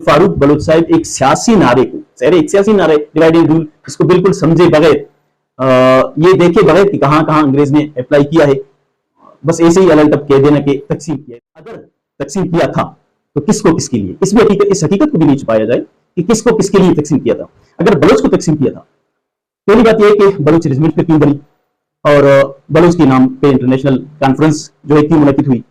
Farooq Bloch साहब एक सियासी नारे को, एक सियासी नारे डिवाइड एंड रूल, इसको बिल्कुल समझे बगैर, ये देखे बगैर कि कहां कहां अंग्रेज ने अप्लाई किया है, बस ऐसे ही अलग कह देना कि तकसीम किया। अगर तकसीम किया था तो किसको किसके लिए, इसमें इस हकीकत को भी नहीं छुपाया जाए कि किसको किसके लिए तकसीम किया था। अगर बलोच को तकसीम किया था, पहली बात यह है कि बलोच रेजिमेंट क्यों बनी, और बलोच के नाम पे इंटरनेशनल कॉन्फ्रेंस जो है क्यों मुनक़िद हुई।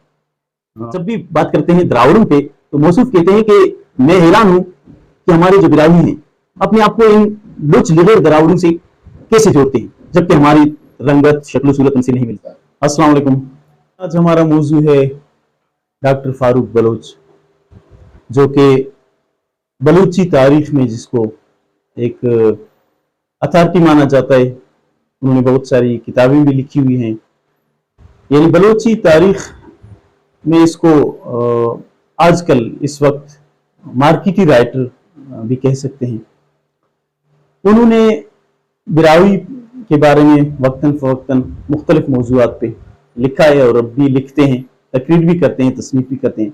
जब भी बात करते हैं द्रावड़ों पे तो मौसूफ कहते हैं कि मैं हैरान हूं कि हमारे जो बिरावी हैं अपने आप को इन लुच लिबर द्रावड़ों से कैसे जोड़ते हैं, जबकि हमारी रंगत शक्ल सूरत उनसे नहीं मिलता। अस्सलाम वालेकुम। आज हमारा मौजू है डॉक्टर फारूक बलोच, जो कि बलूची तारीख में जिसको एक अथॉरिटी माना जाता है, उन्होंने बहुत सारी किताबें भी लिखी हुई हैं। यानी बलूची तारीख में इसको आजकल इस वक्त मार्केटी राइटर भी कह सकते हैं। उन्होंने बिरावी के बारे में वक्तन फवक्तन मुख्तलिफ मौज़ूआत पे लिखा है और अब भी लिखते हैं, तकरीर भी करते हैं, तसनीफ भी करते हैं।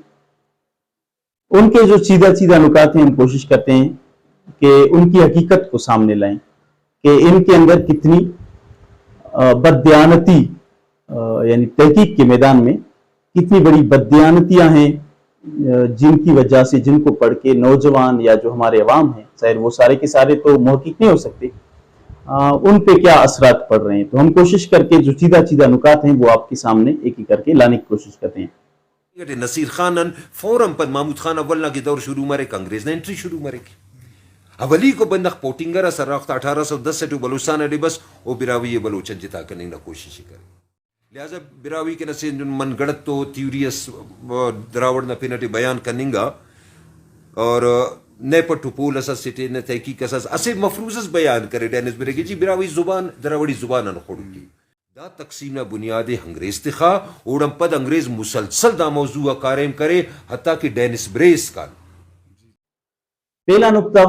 उनके जो सीधा नुकात हैं हम कोशिश करते हैं कि उनकी हकीकत को सामने लाएं कि इनके अंदर कितनी बददियानती, यानी तहकीक के मैदान में कितनी बड़ी बददियानतियां हैं, जिनकी वजह से जिनको पढ़ के नौजवान या जो हमारे अवाम हैं, शायद वो सारे के सारे तो मुहक्किक नहीं हो सकते, उन पे क्या असरात पड़ रहे हैं। तो हम कोशिश करके जो सीधा नुकात हैं वो आपके सामने एक एक करके लाने की कोशिश करते हैं। नसीर खान फौरन पर महमूद खान अव्वल की दौर शुरू मरे, कांग्रेस ने एंट्री शुरू मरेगी अवली को बंदख पोटिंगर सराख्त 1810 से बलूचिस्तान अली बस वो बिरावी ये बलूचन जिता करने की कोशिश करे। लिहाजा बिरावी के नसे मन गड़त तो थ्यूरियस द्रावड़ न फिनटी बयान कनिंगा और ने पटुपूल असस सिटे ने तहकीक असस असे मफरूजस बयान करे डेनिस बिरेगी जी बिरावी जुबान द्रावड़ी जुबान न खोड़गी दा तकसीम ना बुनियादी अंग्रेज तिखा ओडम पद अंग्रेज मुसलसल दा मौजूआ कायम करे हत्ता कि डेनिस ब्रेस का। पहला नुक्ता,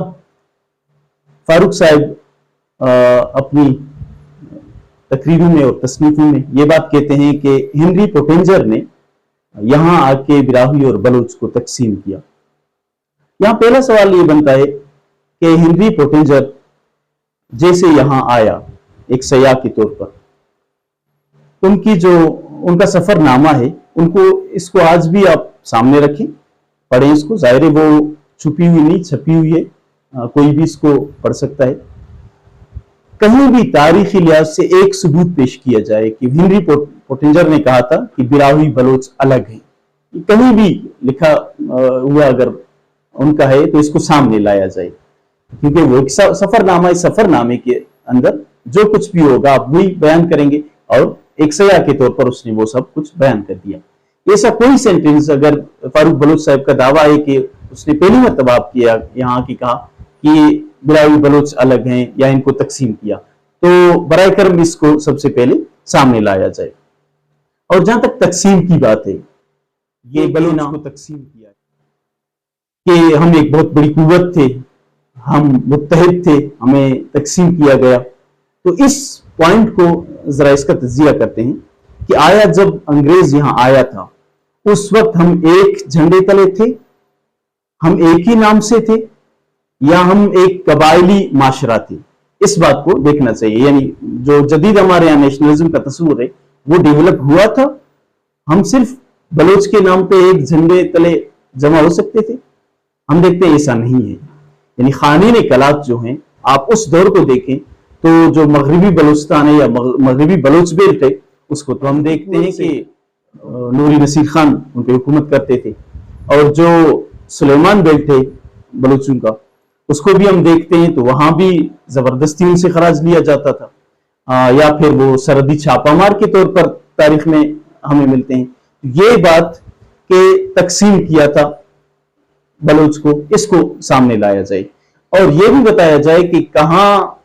फारूक साहब अपनी तकरीरों में और तसनीफों में ये बात कहते हैं कि हेनरी पोटेंजर ने यहां आके बिरावी और बलोच को तकसीम किया। यहां पहला सवाल ये बनता है कि हेनरी पोटेंजर जैसे यहां आया एक सयाह के तौर पर, उनका सफरनामा है, उनको इसको आज भी आप सामने रखें, पढ़ें इसको। जाहिर है वो छुपी हुई नहीं, छपी हुई है, कोई भी इसको पढ़ सकता है। कहीं भी तारीखी लिहाज से एक सबूत पेश किया जाए कि हेनरी पोटेंजर ने कहा था कि बिरावी बलोच अलग है, कहीं भी लिखा हुआ अगर उनका है तो इसको सामने लाया जाए, क्योंकि वो सफरनामा, इस सफरनामे के अंदर जो कुछ भी होगा आप वही बयान करेंगे और एक सयाह के तौर पर उसने वो सब कुछ बयान कर दिया। ऐसा कोई सेंटेंस अगर फारूक बलोच साहब का दावा है कि उसने पहली मर्तबा किया यहाँ की कहा कि बिरावी बलोच अलग हैं या इनको तकसीम किया, तो बराए करम इसको सबसे पहले सामने लाया जाए। और जहां तक तकसीम की बात है, ये बलोच को तकसीम किया कि हम एक बहुत बड़ी कुव्वत थे, हम मुत्तहिद थे, हमें तकसीम किया गया। तो इस पॉइंट को जरा इसका तज्जिया करते हैं कि आया जब अंग्रेज यहां आया था उस वक्त हम एक झंडे तले थे, हम एक ही नाम से थे, या हम एक कबायली माशरा थे। इस बात को देखना चाहिए। यानी जो जदीद हमारे यहाँ नेशनलिज्म का तस्वुर है वो डेवलप हुआ था, हम सिर्फ बलोच के नाम पे एक झंडे तले जमा हो सकते थे। हम देखते हैं ऐसा नहीं है। यानी खानीन कलात जो हैं, आप उस दौर को देखें तो जो मगरबी बलूचिस्तान है या मगरबी बलोच बेल्ट है, उसको तो हम देखते हैं कि नूरी नसीर खान उन पर हुकूमत करते थे, और जो सुलेमान बेल्ट है बलूचों का, उसको भी हम देखते हैं तो वहां भी जबरदस्ती उनसे खराज लिया जाता था, या फिर वो सरहदी छापामार के तौर पर तारीख में हमें मिलते हैं। ये बात के तकसीम किया था बलोच को, इसको सामने लाया जाए और ये भी बताया जाए कि कहाँ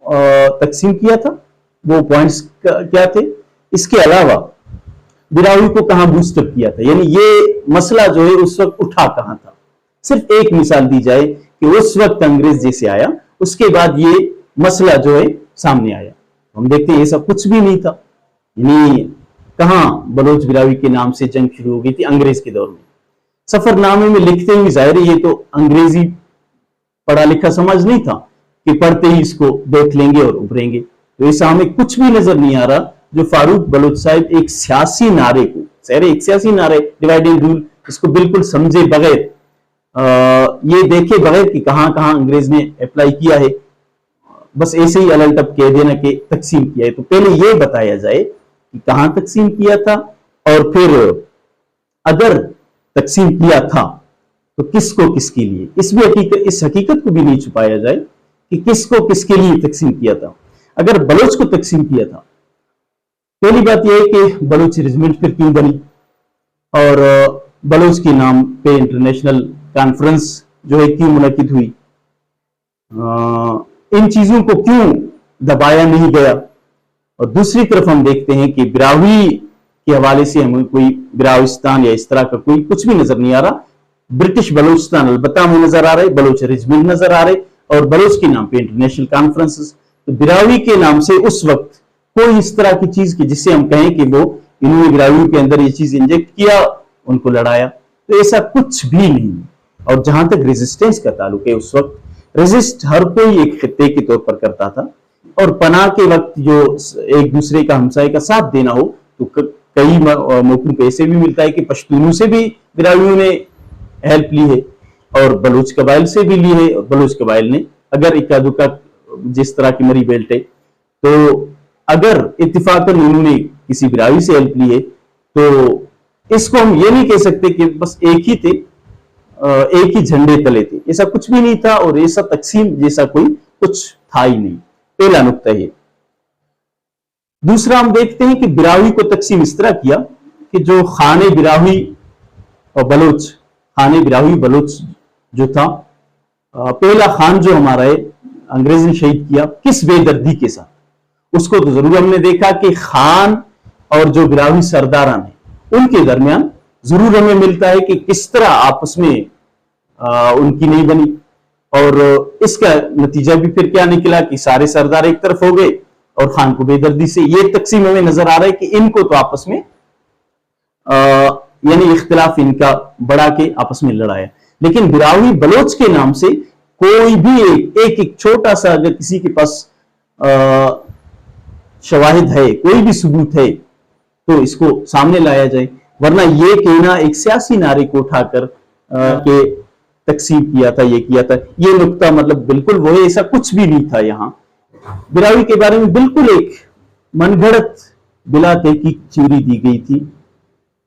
तकसीम किया था, वो पॉइंट्स क्या थे। इसके अलावा बिरावी को कहाँ बूस्टअप किया था, यानी ये मसला जो है उस वक्त उठा कहाँ था। सिर्फ एक मिसाल दी जाए कि उस वक्त अंग्रेज जैसे आया, उसके बाद ये मसला जो है सामने आया, हम देखते हैं ये सब कुछ भी नहीं था। यानी कहाँ बलोच बिरावी के नाम से जंग शुरू हो गई थी अंग्रेज के दौर में। सफरनामे में लिखते हुए, जाहिर है ये तो अंग्रेजी पढ़ा लिखा समाज नहीं था कि पढ़ते ही इसको देख लेंगे और उभरेंगे। तो ऐसा हमें कुछ भी नजर नहीं आ रहा जो फारूक बलोच साहब एक सियासी नारे को, एक सियासी नारे डिवाइड एंड रूल, इसको बिल्कुल समझे बगैर, ये देखे बगैर कि कहां कहां अंग्रेज ने अप्लाई किया है, बस ऐसे ही अलटप कह देना कि तकसीम किया है। तो पहले ये बताया जाए कि कहां तकसीम किया था, और फिर अगर तकसीम किया था तो किसको किसके लिए, इस हकीकत को भी नहीं छुपाया जाए कि किसको किसके लिए तकसीम किया था। अगर बलोच को तकसीम किया था, पहली बात यह है कि बलोच रेजिमेंट फिर क्यों बनी, और बलोच के नाम पे इंटरनेशनल कॉन्फ्रेंस जो है क्यों मुनक्किद हुई, इन चीजों को क्यों दबाया नहीं गया। और दूसरी तरफ हम देखते हैं कि बिरावी के हवाले से हमें कोई बिराविस्तान या इस तरह का कोई कुछ भी नजर नहीं आ रहा। ब्रिटिश बलूचिस्तान अलबत्ता हमें नजर आ रहा है, बलोच रेजिमेंट नजर आ रहे, और बलोच के नाम पे इंटरनेशनल कॉन्फ्रेंसेस। तो बिरावी के नाम से उस वक्त कोई इस तरह की चीज की जिससे हम कहें कि वो इन्होंने बिरावी के अंदर ये चीज इंजेक्ट किया, उनको लड़ाया, तो ऐसा कुछ भी नहीं। और जहां तक रेजिस्टेंस का ताल्लुक है, उस वक्त रेजिस्ट हर कोई एक खित्ते के तौर पर करता था, और पनाह के वक्त जो एक दूसरे का हमसाये का साथ देना हो तो कई मौकों पे ऐसे भी मिलता है कि पश्तूनों से भी बिरावियों ने हेल्प ली है और बलूच कबाइल से भी ली है, और बलूच कबाइल ने अगर इक्का दुक्का जिस तरह की मरी बेल्ट है, तो अगर इत्तिफाकन उन्होंने किसी बिरावी से हेल्प ली है तो इसको हम ये नहीं कह सकते कि बस एक ही थे, एक ही झंडे तले थे, ऐसा कुछ भी नहीं था, और ऐसा तकसीम जैसा कोई कुछ था ही नहीं। पहला नुक्ता है। दूसरा हम देखते हैं कि बिरावी को तकसीम इस तरह किया कि जो खाने बिरावी और बलोच, खाने बिरावी बलोच जो था, पहला खान जो हमारा है अंग्रेज ने शहीद किया किस बेदर्दी के साथ, उसको तो जरूर हमने देखा कि खान और जो बिरावी सरदारान है उनके दरमियान जरूर हमें मिलता है कि किस तरह आपस में उनकी नहीं बनी, और इसका नतीजा भी फिर क्या निकला कि सारे सरदार एक तरफ हो गए और खान को बेदर्दी से ये तकसीम हमें नजर आ रहा है कि इनको तो आपस में यानी इख्तिलाफ इनका बढ़ा के आपस में लड़ाया। लेकिन बिरावी बलोच के नाम से कोई भी एक छोटा सा अगर किसी के पास शवाहिद है, कोई भी सबूत है, तो इसको सामने लाया जाए, वरना ये कहना एक सियासी नारे को उठाकर के तकसीम किया था, ये किया था, ये नुक्ता मतलब बिल्कुल वो है, ऐसा कुछ भी नहीं था। यहाँ बिरावी के बारे में बिल्कुल एक मनगढ़ंत बिला तहकीक थ्योरी दी गई थी,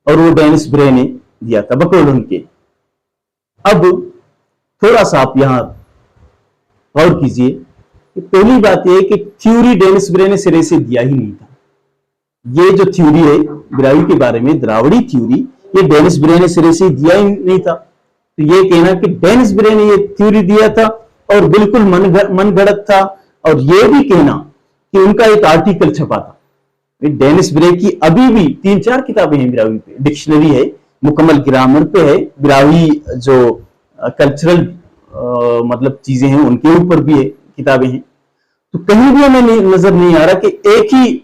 और वो डेनिस ब्रे ने दिया था बकौल उनके। अब थोड़ा सा आप यहां गौर कीजिए कि पहली बात यह कि थ्योरी डेनिस ब्रे ने सिरे से दिया ही नहीं था। ये जो थ्योरी है बिरावी के बारे में, द्रावड़ी थ्योरी, ये डेनिस ब्रे ने सिरे से दिया ही नहीं था। तो ये कहना कि डेनिस ब्रे ने ये थ्योरी दिया था और बिल्कुल मनगढ़ंत था, और ये भी कहना कि उनका एक आर्टिकल छपा था। डेनिस ब्रे की अभी भी 3-4 किताबें हैं बिरावी पे, डिक्शनरी है, मुकम्मल ग्रामर पे है, बिरावी जो कल्चरल मतलब चीजें हैं उनके ऊपर भी है, किताबें हैं। तो कहीं भी हमें नजर नहीं आ रहा कि एक ही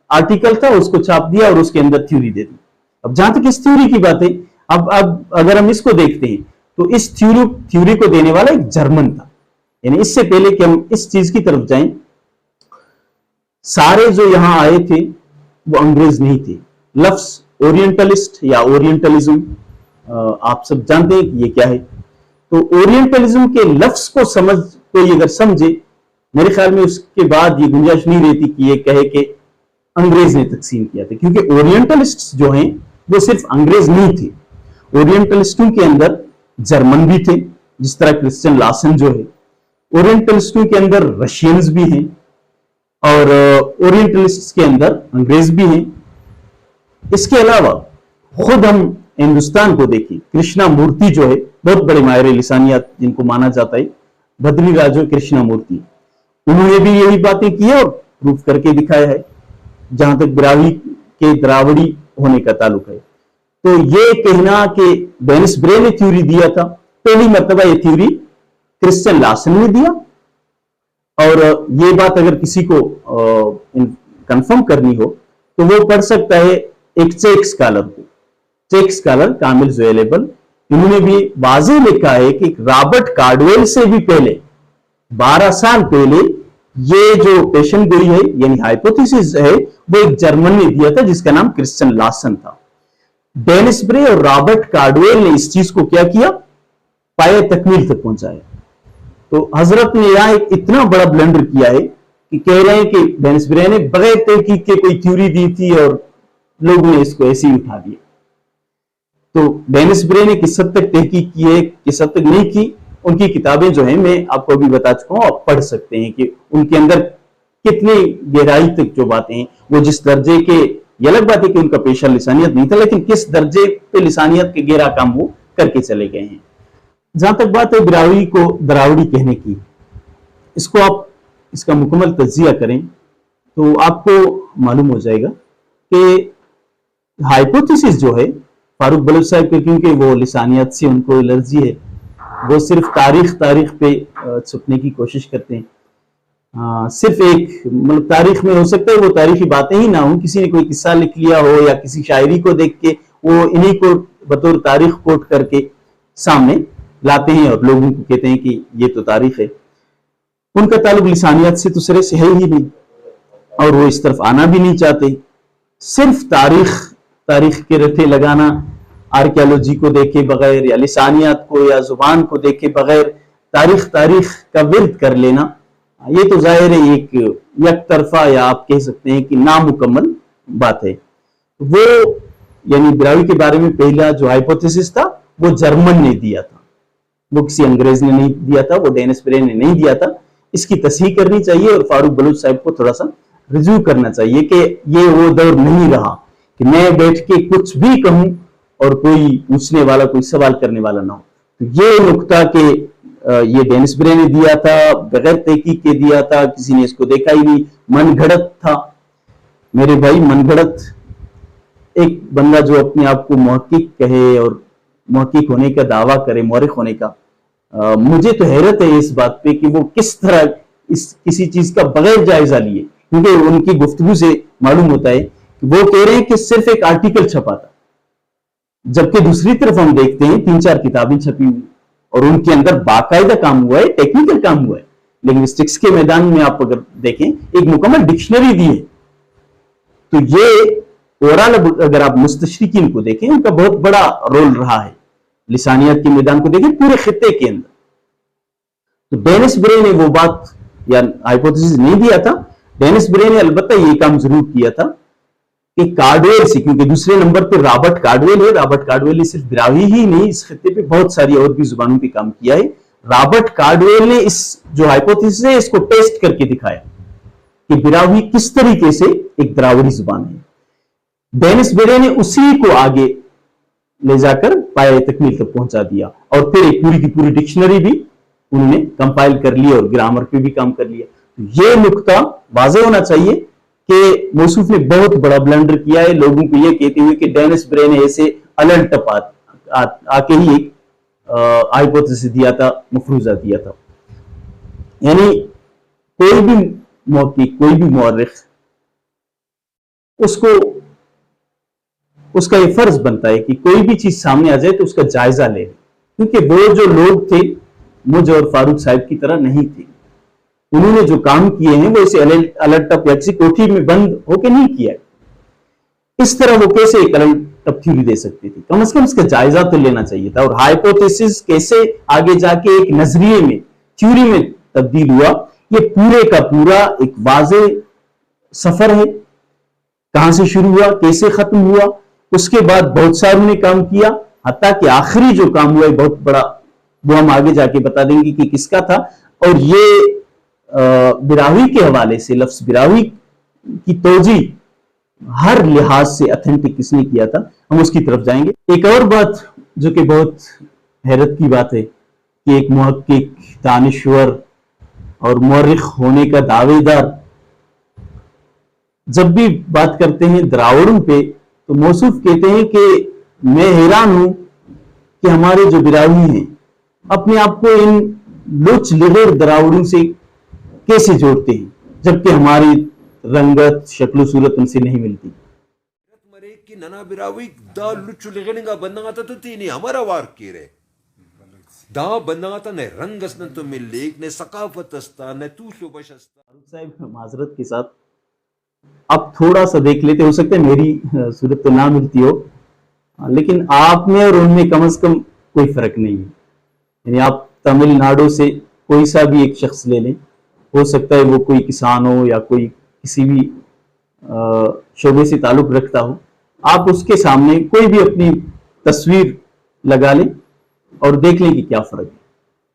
आर्टिकल था, उसको छाप दिया और उसके अंदर थ्योरी दे दी। अब जहां तक इस थ्योरी की बात है, अब अगर हम इसको देखते हैं तो इस थ्योरी को देने वाला एक जर्मन था। यानी इससे पहले कि हम इस चीज की तरफ जाएं, सारे जो यहां आए थे वो अंग्रेज नहीं थे। लफ्ज ओरिएंटलिस्ट या ओरिएंटलिज्म आप सब जानते हैं कि ये क्या है। तो ओरिएंटलिज्म के लफ्ज को कोई अगर समझे, मेरे ख्याल में उसके बाद ये गुंजाइश नहीं रहती कि ये कहे कि अंग्रेज ने तकसीम किया था, क्योंकि ओरिएंटलिस्ट जो हैं वो सिर्फ अंग्रेज नहीं थे। ओरिएंटलिस्टों के अंदर जर्मन भी थे, जिस तरह क्रिश्चियन लासन जो है। ओरिएंटलिस्टों के अंदर रशियंस भी हैं, और ओरिएंटलिस्ट के अंदर अंग्रेज भी हैं। इसके अलावा खुद हम हिंदुस्तान को देखें, कृष्णा मूर्ति जो है, बहुत बड़े माहिर लिसानियात जिनको माना जाता है, बदली राजो कृष्णा मूर्ति, उन्होंने भी यही बातें की है और प्रूफ करके दिखाया है, जहां तक बिरावी के द्रावड़ी होने का ताल्लुक है। तो ये कहना कि डेनिस ब्रे ने थ्योरी दिया था, पहली मर्तबा ये थ्योरी क्रिश्चियन लासन ने दिया, और ये बात अगर किसी को कंफर्म करनी हो तो वो पढ़ सकता है एक चेक स्कॉलर को, चेक स्कॉलर कामिल ज़ुएलेबल, इन्होंने भी वाज़ेह लिखा है कि रॉबर्ट कार्डवेल से भी पहले 12 साल पहले ये जो पेशन गोई है यानी हाइपोथेसिस है वो एक जर्मन ने दिया था जिसका नाम क्रिश्चियन लार्सन था। डेनिस ब्रे और रॉबर्ट कार्डवेल ने इस चीज को क्या किया, पाए तकमील तक पहुंचाया। तो हजरत ने यहां एक इतना बड़ा ब्लंडर किया है कि कह रहे हैं कि डेनिस ब्रे ने बगैर तहकीक के कोई थ्योरी दी थी और लोगों ने इसको ऐसे ही उठा दिया। तो डेनिस ब्रे ने किस हद तक तहकीक की है, किस हद तक नहीं की, उनकी किताबें जो है मैं आपको अभी बता चुका हूं, आप पढ़ सकते हैं कि उनके अंदर कितनी गहराई तक जो बातें हैं, वो जिस दर्जे के, ये अलग बात है कि उनका पेशा लिसानियत नहीं था, लेकिन किस दर्जे पे लिसानियत के गहरा काम वो करके चले गए हैं। जहां तक बात है बिरावी को दरावड़ी कहने की, इसको आप इसका मुकम्मल तज्जिया करें तो आपको मालूम हो जाएगा कि हाइपोथेसिस जो है फारूक बलोच साहब के, क्योंकि वो लिसानियत से उनको एलर्जी है, वो सिर्फ तारीख पे छुपने की कोशिश करते हैं। सिर्फ एक मतलब तारीख में हो सकता है वो तारीखी बातें ही ना हो, किसी ने कोई किस्सा लिख लिया हो या किसी शायरी को देख के वो इन्हीं को बतौर तारीख कोट करके सामने लाते हैं और लोगों को कहते हैं कि ये तो तारीख है। उनका ताल्लुक लिसानियत से तो सिरे से है ही नहीं और वो इस तरफ आना भी नहीं चाहते। सिर्फ तारीख के रटे लगाना, आर्कियोलॉजी को देखे बगैर या लिसानियत को या जुबान को देखे बगैर तारीख का विर्द कर लेना, ये तो जाहिर है एक तरफा या आप कह सकते हैं कि नामुकम्मल बात है। वो यानी बिरावी के बारे में पहला जो हाइपोथेसिस था वो जर्मन ने दिया था, वो किसी अंग्रेज ने नहीं दिया था, वो डेनिस ब्रे ने नहीं दिया था। इसकी तस्हीह करनी चाहिए और फारूक बलूच साहब को थोड़ा सा रिव्यू करना चाहिए कि ये वो दौर नहीं रहा कि मैं बैठ के कुछ भी कहूं और कोई पूछने वाला, कोई सवाल करने वाला ना हो। तो ये नुकता कि ये डेनिस ब्रे ने दिया था, बगैर तहकीक के दिया था, किसी ने इसको देखा ही नहीं, मन घड़त था। मेरे भाई, मन घड़त एक बंदा जो अपने आप को मुहक्किक कहे और मुहक्किक होने का दावा करे, मौरिख होने का, मुझे तो हैरत है इस बात पे कि वो किस तरह किसी चीज का बगैर जायजा लिए, क्योंकि उनकी गुफ्तगू से मालूम होता है कि वो कह रहे हैं कि सिर्फ एक आर्टिकल छपा था, जबकि दूसरी तरफ हम देखते हैं 3-4 किताबें छपी हुई और उनके अंदर बाकायदा काम हुआ है, टेक्निकल काम हुआ है। लिंग्विस्टिक्स के मैदान में आप अगर देखें एक मुकम्मल डिक्शनरी दी है। तो ये ओवरऑल अगर आप मुस्तशरिकीन को देखें, उनका बहुत बड़ा रोल रहा है। लिसानियत के मैदान को देखें पूरे खित्ते के अंदर। तो डेनिस ब्रे ने वो बात या हाइपोथेसिस नहीं दिया था। डेनिस ब्रे ने अलबत्ता ये काम जरूर किया था कि कार्डवेल से, क्योंकि दूसरे नंबर पर रॉबर्ट कार्डवेल है, रॉबर्ट कार्डवेल ने सिर्फ बिरावी ही नहीं, इस खित्ते पे बहुत सारी और भी जुबानों पे काम किया है। रॉबर्ट कार्डवेल ने इस जो हाइपोथेसिस है इसको टेस्ट करके दिखाया कि बिरावी किस तरीके से एक द्रावड़ी जुबान है। डेनिस ब्रे ने उसी को आगे ले जाकर पाए तकमील तक पहुंचा दिया और फिर एक पूरी की पूरी डिक्शनरी भी उन्होंने कंपाइल कर ली और ग्रामर पे भी काम कर लिया। तो ये नुकता वाज़ेह होना चाहिए कि मौसूफ ने बहुत बड़ा ब्लंडर किया है, लोगों को ये कहते हुए कि डेनिस ब्रे ने ऐसे अलग टप आके ही एक हाइपोथेसिस दिया था, मफरूजा दिया था। यानी कोई भी मौक़िफ़, कोई भी मौरिख, उसका ये फर्ज बनता है कि कोई भी चीज सामने आ जाए तो उसका जायजा ले, क्योंकि वो जो लोग थे मुझ और फारूक साहब की तरह नहीं थे। उन्होंने जो काम किए हैं वो इसे अलग टप या किसी कोठी में बंद होकर नहीं किया है। इस तरह वो कैसे एक अलग टप थ्योरी दे सकती थी? कम से कम इसका जायजा तो लेना चाहिए था। और हाइपोथेसिस कैसे आगे जाके एक नजरिए में, थ्योरी में तब्दील हुआ, ये पूरे का पूरा एक वाज़ेह सफर है। कहां से शुरू हुआ, कैसे खत्म हुआ, उसके बाद बहुत सारों ने काम किया, हत्ता कि आखिरी जो काम हुआ है बहुत बड़ा, वो हम आगे जाके बता देंगे कि किसका था। और ये बिरावी के हवाले से लफ्ज बिरावी की तोजी हर लिहाज से ऑथेंटिक किसने किया था, हम उसकी तरफ जाएंगे। एक और बात जो कि बहुत हैरत की बात है कि एक मुहक्किक, दानिश्वर और मौरिख होने का दावेदार जब भी बात करते हैं द्रावड़ों पे, तो मौसूफ कहते हैं कि मैं हैरान हूं कि हमारे जो बिरावी हैं अपने आप को इन लुच लिगेर द्रावड़ों से कैसे जोड़ते हैं, जबकि हमारी रंगत, शक्ल सूरत उनसे नहीं मिलती। मरे कि nana birawi da luchu ligeninga bandanga ta tutini hamara war kire da bandanga ta ne rangas nan to millik ne sakafat asta ne tusho bashasta. साहब माजरत के साथ आप थोड़ा सा देख लेते, हो सकता है मेरी सूरत तो ना मिलती हो, लेकिन आप में और उनमें कम से कम कोई फर्क नहीं है। यानी आप तमिलनाडु से कोई सा भी एक शख्स ले लें, हो सकता है वो कोई किसान हो या कोई किसी भी शोबे से ताल्लुक रखता हो, आप उसके सामने कोई भी अपनी तस्वीर लगा लें और देख लें कि क्या फर्क है,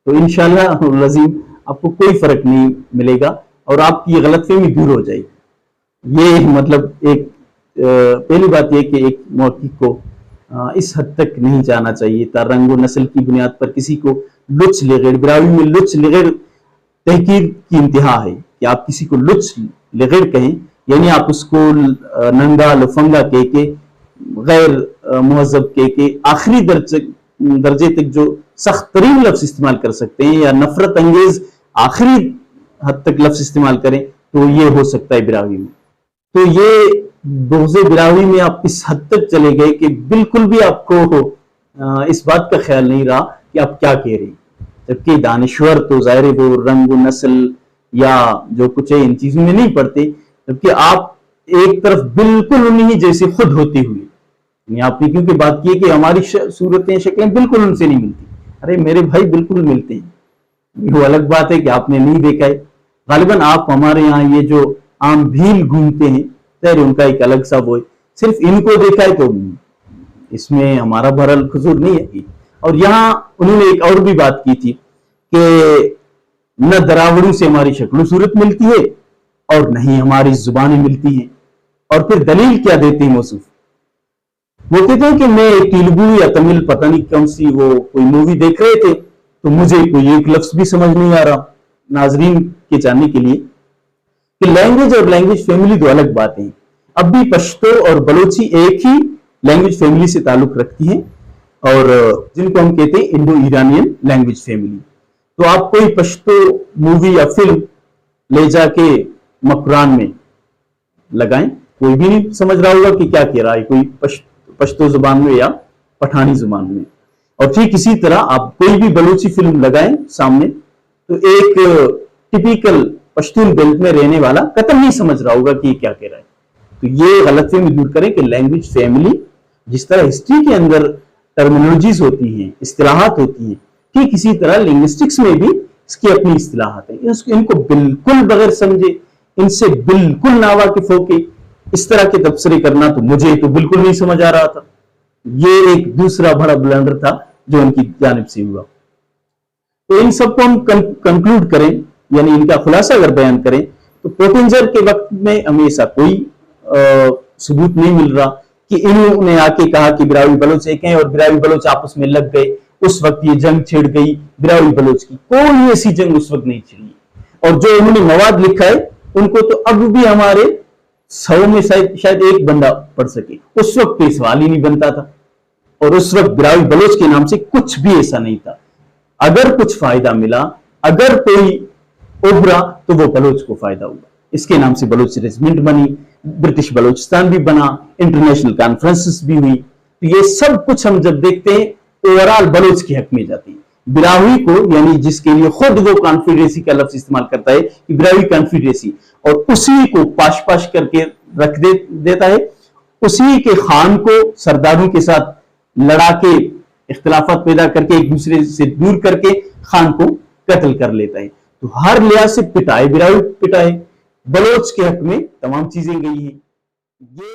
तो इंशाअल्लाह लजीम आपको कोई फर्क नहीं मिलेगा और आपकी गलतफहमी दूर हो जाएगी। ये मतलब एक पहली बात यह कि एक मौक़िफ़ को इस हद तक नहीं जाना चाहिए रंग व नस्ल की बुनियाद पर किसी को लुच लिगड़, बिरावी में लुच लिगड़ तहकीर की इंतहा है कि आप किसी को लुच लिगड़ कहें, यानी आप उसको नंगा लफंगा कह के गैर मुहज़्ज़ब कह के आखिरी दर्जे तक जो सख्त तरीन लफ्ज़ इस्तेमाल कर सकते हैं या नफरत अंगेज आखिरी हद तक लफ्ज़ इस्तेमाल करें, तो ये हो सकता है बिरावी में। तो ये बोझे बिरावी में आप इस हद तक चले गए कि बिल्कुल भी आपको इस बात का ख्याल नहीं रहा कि आप क्या कह रहे हैं, जबकि दानिश्वर तो ज़ाहिर है वो रंग नस्ल या जो कुछ है इन चीज़ों में नहीं पड़ते, जबकि आप एक तरफ बिल्कुल उन्हीं जैसे खुद होते हुए आपने क्योंकि बात की कि हमारी सूरतें शक्लें बिल्कुल उनसे नहीं मिलती, अरे मेरे भाई बिल्कुल मिलते हैं। वो अलग बात है कि आपने नहीं देखा है, गालिबन आप हमारे यहाँ ये जो आम भील घूमते हैं खैर उनका एक अलग सा वो है, सिर्फ इनको देखा है तो इसमें हमारा भरल कसूर नहीं है। और यहाँ उन्होंने एक और भी बात की थी कि न दरावड़ों से हमारी शक्ल सूरत मिलती है और नहीं हमारी जुबानें मिलती हैं, और फिर दलील क्या देते हैं मौसूफ, वो कहते हैं कि मैं तेलुगु या तमिल पता नहीं कौन सी वो कोई मूवी देख रहे थे तो मुझे कोई एक लफ्ज भी समझ नहीं आ रहा। नाजरीन के जानने के लिए कि लैंग्वेज और लैंग्वेज फैमिली दो अलग बातें हैं। अब भी पश्तो और बलोची एक ही लैंग्वेज फैमिली से ताल्लुक रखती हैं और जिनको हम कहते हैं इंडो ईरानियन लैंग्वेज फैमिली। तो आप कोई पश्तो मूवी या फिल्म ले जाके मकरान में लगाएं, कोई भी नहीं समझ रहा होगा कि क्या कह रहा है, कोई पश्तो जुबान में या पठानी जुबान में। और ठीक इसी तरह आप कोई भी बलूची फिल्म लगाएं सामने तो एक टिपिकल पश्तून बेल्ट में रहने वाला कतई नहीं समझ रहा होगा कि ये क्या कह रहा है। तो ये गलतफहमी दूर करें कि लैंग्वेज फैमिली जिस तरह हिस्ट्री के अंदर टर्मिनोलॉजीज होती हैं, इस्तिलाहात होती हैं, ठीक इसी तरह लिंग्विस्टिक्स में भी इसकी अपनी इस्तिलाहात है। इनको बिल्कुल बगैर समझे, इनसे बिल्कुल नावाकिफ होके इस तरह के तबसरे करना तो मुझे तो बिल्कुल नहीं समझ आ रहा था। ये एक दूसरा बड़ा ब्लंडर था जो उनकी जानिब से हुआ। तो इन सबको हम कंक्लूड करें, यानी इनका खुलासा अगर बयान करें तो पोटिंजर के वक्त में हमें ऐसा कोई सबूत नहीं मिल रहा कि इन्होंने आके कहा कि बिरावी बलोच एक हैं और बिरावी बलोच आपस में लग गए, उस वक्त ये जंग छिड़ गई बिरावी बलोच की। कोई ऐसी जंग उस वक्त नहीं छिड़ी। और जो उन्होंने मवाद लिखा है उनको तो अब भी हमारे 100 में शायद एक बंदा पढ़ सके, उस वक्त कोई सवाल ही नहीं बनता था। और उस वक्त बिरावी बलोच के नाम से कुछ भी ऐसा नहीं था। अगर कुछ फायदा मिला, अगर कोई उभरा तो वो बलोच को फायदा हुआ। इसके नाम से बलोच रेजिमेंट बनी, ब्रिटिश बलोचिस्तान भी बना, इंटरनेशनल कॉन्फ्रेंसेस भी हुई। तो ये सब कुछ हम जब देखते हैं ओवरऑल बलोच के हक में जाती है। बिरावी को, यानी जिसके लिए खुद वो कॉन्फेडरेसी का लफ्ज इस्तेमाल करता है कि बिरावी कॉन्फेडरेसी, और उसी को पाश पाश करके रख देता है, उसी के खान को सरदारों के साथ लड़ा के इख्तिलाफात पैदा करके एक दूसरे से दूर करके खान को कत्ल कर लेता है। तो हर लिहाज से पिटाए, बिरावी पिटाए, बलोच के हक में तमाम चीजें गई हैं। ये